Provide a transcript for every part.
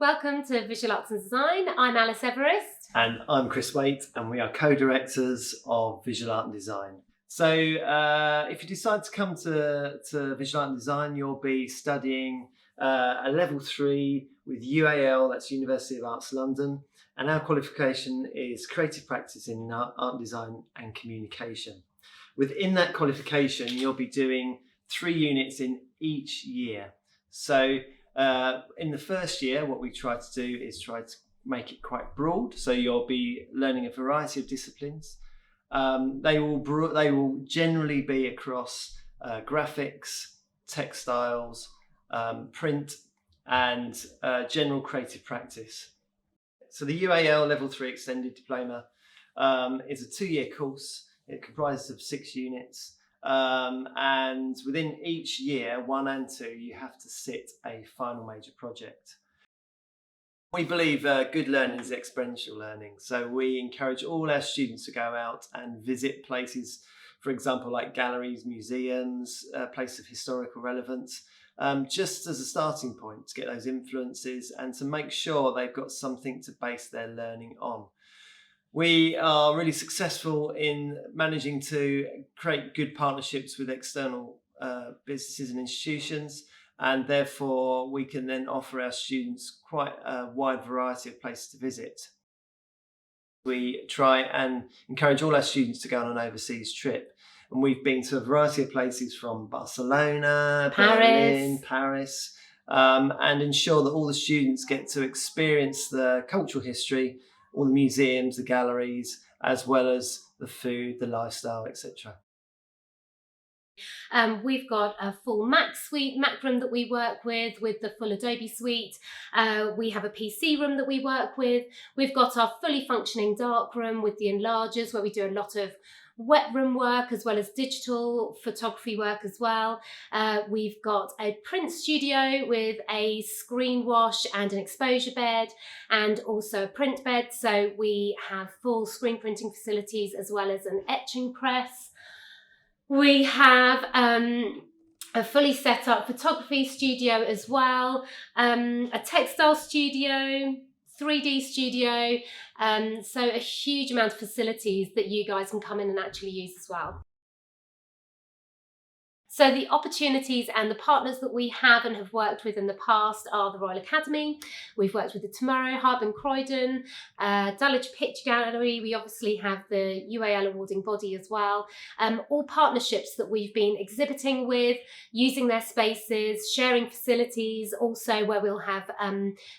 Welcome to Visual Arts and Design. I'm Alice Everest. And I'm Chris Waite, and we are co-directors of Visual Art and Design. So if you decide to come to Visual Art and Design, you'll be studying a level 3 with UAL, that's University of Arts London, and our qualification is Creative Practice in Art Design and Communication. Within that qualification, you'll be doing 3 units in each year. So in the first year, what we try to do is try to make it quite broad. So you'll be learning a variety of disciplines. They will generally be across graphics, textiles, print, and general creative practice. So the UAL Level 3 Extended Diploma is a 2-year course. It comprises of 6 units. And within each year, 1 and 2, you have to sit a final major project. We believe good learning is experiential learning. So we encourage all our students to go out and visit places, for example, like galleries, museums, places of historical relevance, just as a starting point to get those influences and to make sure they've got something to base their learning on. We are really successful in managing to create good partnerships with external businesses and institutions, and therefore we can then offer our students quite a wide variety of places to visit. We try and encourage all our students to go on an overseas trip, and we've been to a variety of places from Barcelona, Berlin, Paris, and ensure that all the students get to experience the cultural history, all the museums, the galleries, as well as the food, the lifestyle, etc. We've got a full Mac room that we work with the full Adobe suite. We have a PC room that we work with. We've got our fully functioning dark room with the enlargers, where we do a lot of wet room work as well as digital photography work as well. We've got a print studio with a screen wash and an exposure bed, and also a print bed. So we have full screen printing facilities as well as an etching press. We have a fully set up photography studio as well, a textile studio, 3D studio, so a huge amount of facilities that you guys can come in and actually use as well. So the opportunities and the partners that we have and have worked with in the past are the Royal Academy. We've worked with the Tomorrow Hub in Croydon, Dulwich Picture Gallery. We obviously have the UAL awarding body as well. All partnerships that we've been exhibiting with, using their spaces, sharing facilities, also where we'll have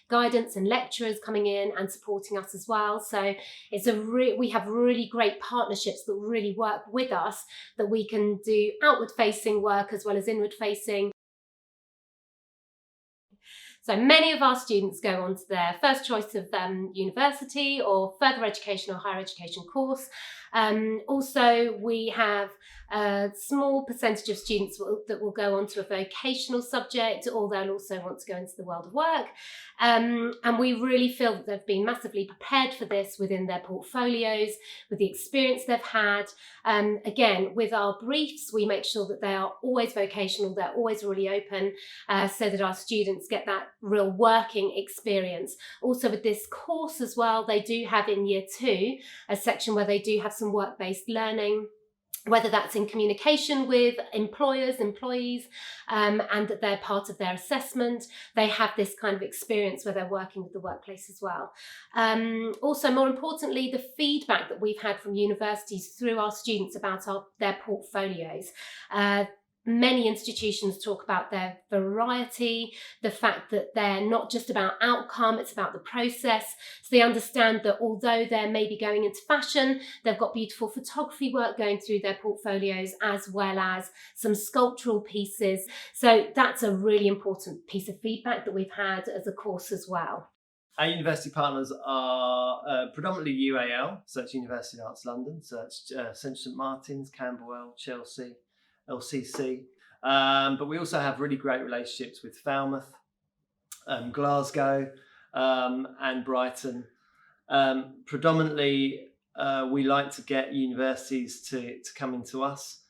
guidance and lecturers coming in and supporting us as well. So it's we have really great partnerships that really work with us, that we can do outward facing work as well as inward facing. So many of our students go on to their first choice of university or further education or higher education course. Also, we have a small percentage of students that will go on to a vocational subject, or they'll also want to go into the world of work. And we really feel that they've been massively prepared for this within their portfolios, with the experience they've had. Again, with our briefs, we make sure that they are always vocational, they're always really open, so that our students get that real working experience. Also with this course as well, they do have in year 2 a section where they do have some work-based learning, whether that's in communication with employers, employees, and that they're part of their assessment. They have this kind of experience where they're working with the workplace as well. Also, more importantly, the feedback that we've had from universities through our students about their portfolios. Many institutions talk about their variety, the fact that they're not just about outcome, it's about the process. So they understand that although they're maybe going into fashion, they've got beautiful photography work going through their portfolios, as well as some sculptural pieces. So that's a really important piece of feedback that we've had as a course as well. Our university partners are predominantly UAL, so it's University of Arts London, so it's Central St Martin's, Camberwell, Chelsea, LCC, but we also have really great relationships with Falmouth, Glasgow, and Brighton. Predominantly, we like to get universities to come into us,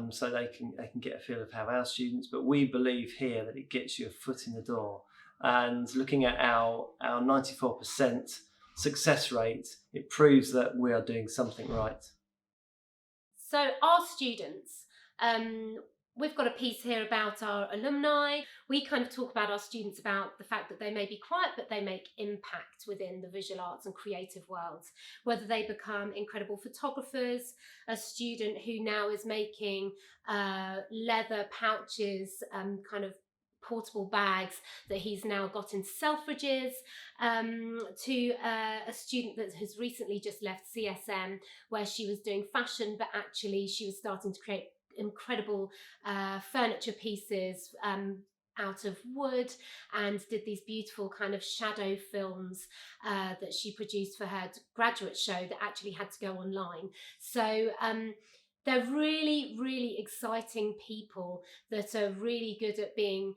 so they can get a feel of how our students. But we believe here that it gets you a foot in the door And looking at our 94% success rate, it proves that we are doing something right. So our students, we've got a piece here about our alumni. We kind of talk about our students about the fact that they may be quiet, but they make impact within the visual arts and creative worlds, whether they become incredible photographers, a student who now is making leather pouches, kind of portable bags that he's now got in Selfridges, to a student that has recently just left CSM, where she was doing fashion, but actually she was starting to create incredible furniture pieces out of wood, and did these beautiful kind of shadow films that she produced for her graduate show that actually had to go online. So they're really, really exciting people that are really good at being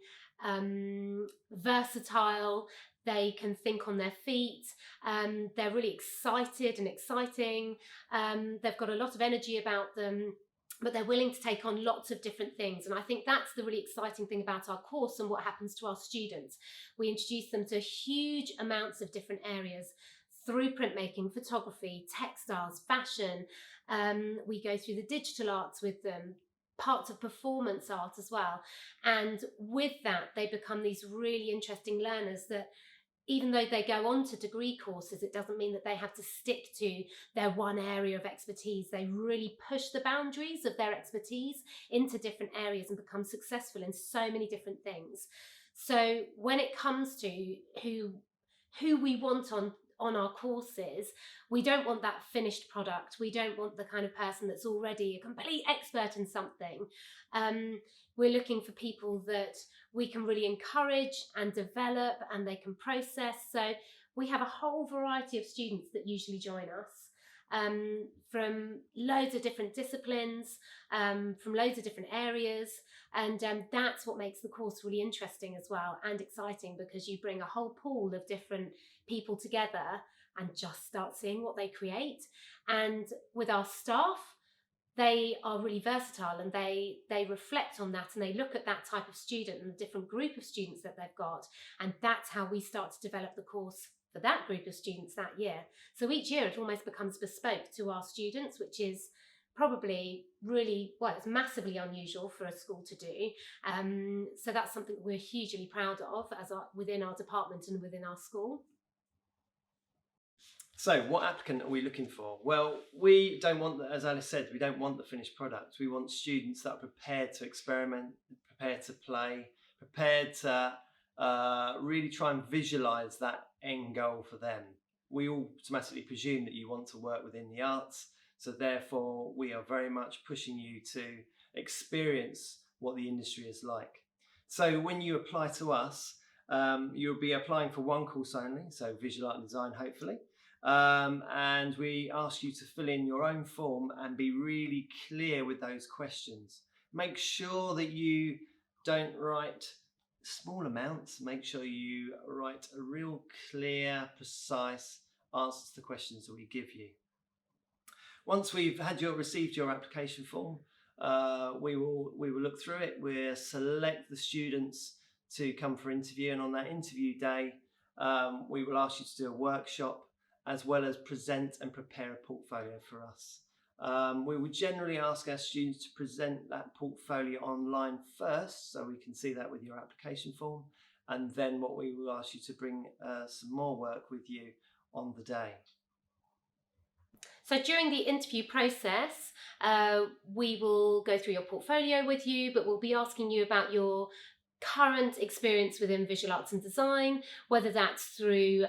versatile. They can think on their feet. They're really excited and exciting. They've got a lot of energy about them, but they're willing to take on lots of different things. And I think that's the really exciting thing about our course and what happens to our students. We introduce them to huge amounts of different areas through printmaking, photography, textiles, fashion. We go through the digital arts with them, parts of performance art as well. And with that, they become these really interesting learners that, even though they go on to degree courses, it doesn't mean that they have to stick to their one area of expertise. They really push the boundaries of their expertise into different areas and become successful in so many different things. So when it comes to who we want on our courses, we don't want that finished product. We don't want the kind of person that's already a complete expert in something. We're looking for people that we can really encourage and develop, and they can process. So we have a whole variety of students that usually join us, from loads of different disciplines, from loads of different areas. And that's what makes the course really interesting as well, and exciting, because you bring a whole pool of different people together and just start seeing what they create. And with our staff, they are really versatile, and they reflect on that, and they look at that type of student and the different group of students that they've got, and that's how we start to develop the course for that group of students that year. So each year it almost becomes bespoke to our students, which is probably really, well, it's massively unusual for a school to do. So that's something we're hugely proud of within our department and within our school. So what applicant are we looking for? Well, we don't want, as Alice said, we don't want the finished product. We want students that are prepared to experiment, prepared to play, prepared to really try and visualize that end goal for them. We automatically presume that you want to work within the arts, so therefore we are very much pushing you to experience what the industry is like. So when you apply to us, you'll be applying for one course only, so visual art and design, hopefully. And we ask you to fill in your own form and be really clear with those questions. Make sure that you don't write small amounts. Make sure you write a real clear, precise answer to the questions that we give you. Once we've received your application form, we will look through it. We'll select the students to come for interview, and on that interview day, we will ask you to do a workshop, as well as present and prepare a portfolio for us. We would generally ask our students to present that portfolio online first, so we can see that with your application form, and then what we will ask you to bring some more work with you on the day. So during the interview process, we will go through your portfolio with you, but we'll be asking you about your current experience within visual arts and design, whether that's through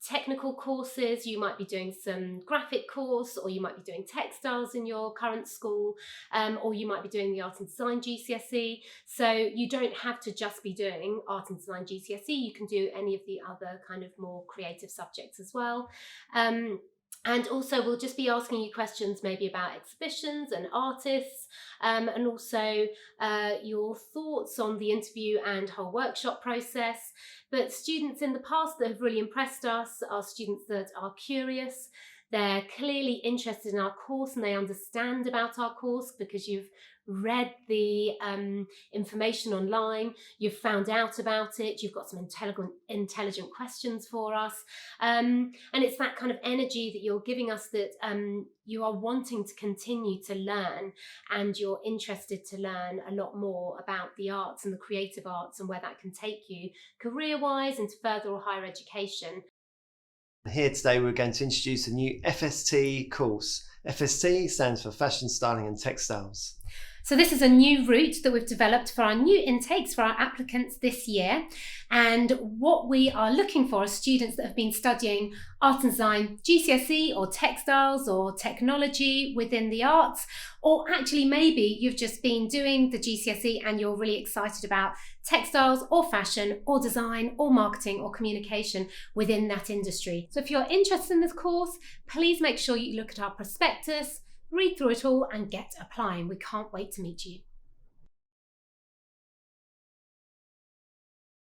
technical courses. You might be doing some graphic course, or you might be doing textiles in your current school, or you might be doing the art and design GCSE. So you don't have to just be doing art and design GCSE. You can do any of the other kind of more creative subjects as well. And also we'll just be asking you questions maybe about exhibitions and artists, and also your thoughts on the interview and whole workshop process. But students in the past that have really impressed us are students that are curious. they're clearly interested in our course and they understand about our course because you've read the information online, you've found out about it, you've got some intelligent questions for us, and it's that kind of energy that you're giving us that you are wanting to continue to learn, and you're interested to learn a lot more about the arts and the creative arts and where that can take you career-wise into further or higher education. Here today we're going to introduce a new FST course. FST stands for Fashion, Styling and Textiles. So this is a new route that we've developed for our new intakes for our applicants this year. And what we are looking for are students that have been studying art and design GCSE or textiles or technology within the arts, or actually maybe you've just been doing the GCSE and you're really excited about textiles or fashion or design or marketing or communication within that industry. So if you're interested in this course, please make sure you look at our prospectus, read through it all and get applying. We can't wait to meet you.